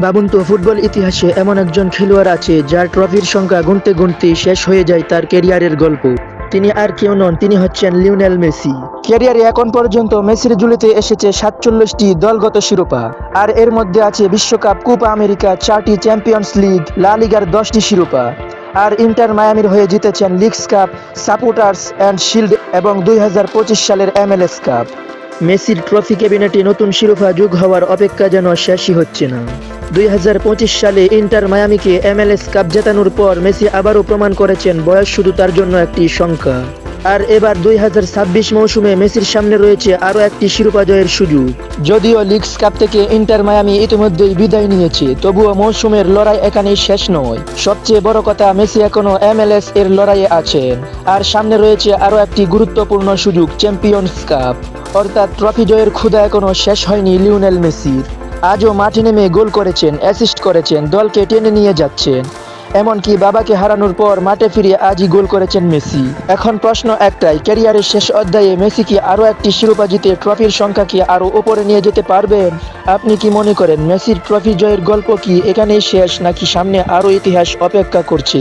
ভাবুন তো, ফুটবল ইতিহাসে এমন একজন খেলোয়াড় আছে যার ট্রফির সংখ্যা গুনতে গুনতে শেষ হয়ে যায় তার ক্যারিয়ারের গল্প। তিনি আর কেউ নন, তিনি হচ্ছেন লিওনেল মেসি। ক্যারিয়ারে এখন পর্যন্ত মেসির ঝুলিতে এসেছে 47টি দলগত শিরোপা। আর এর মধ্যে আছে বিশ্বকাপ, কোপা আমেরিকা, 4টি চ্যাম্পিয়ন্স লিগ, লা লিগার 10টি শিরোপা। আর ইন্টার মায়ামির হয়ে জিতেছেন leagues cup, supporters and shield এবং 2025 সালের MLS কাপ। মেসির ট্রফি ক্যাবিনেটে নতুন শিরোপা যোগ হওয়ার অপেক্ষা যেন শেষই হচ্ছে না। 2025 সালে ইন্টার মায়ামিকে MLS কাপ জেতানোর পর মেসি আবারও প্রমাণ করেছেন বয়স শুধু তার জন্য একটি সংখ্যা। আর এবার 2026 মৌসুমে মেসির সামনে রয়েছে আরও একটি শিরোপা জয়ের সুযোগ। যদিও লিগস কাপ থেকে ইন্টার মায়ামি ইতিমধ্যেই বিদায় নিয়েছে, তবুও মৌসুমের লড়াই এখানেই শেষ নয়। সবচেয়ে বড় কথা, মেসি এখনও MLS এর লড়াইয়ে আছেন। আর সামনে রয়েছে আরও একটি গুরুত্বপূর্ণ সুযোগ, চ্যাম্পিয়ন্স কাপ। অর্থাৎ ট্রফি জয়ের ক্ষুধা এখনও শেষ হয়নি লিওনেল মেসির। আজও মাঠে নেমে গোল করেছেন, অ্যাসিস্ট করেছেন, দলকে টেনে নিয়ে যাচ্ছেন। এমনকি বাবাকে হারানোর পর মাঠে ফিরে আজই গোল করেছেন মেসি। এখন প্রশ্ন একটাই, ক্যারিয়ারের শেষ অধ্যায়ে মেসি কি আরও একটি শিরোপা জিতে ট্রফির সংখ্যাকে আরও উপরে নিয়ে যেতে পারবেন? আপনি কি মনে করেন মেসির ট্রফি জয়ের গল্প কি এখানেই শেষ, নাকি সামনে আরও ইতিহাস অপেক্ষা করছে?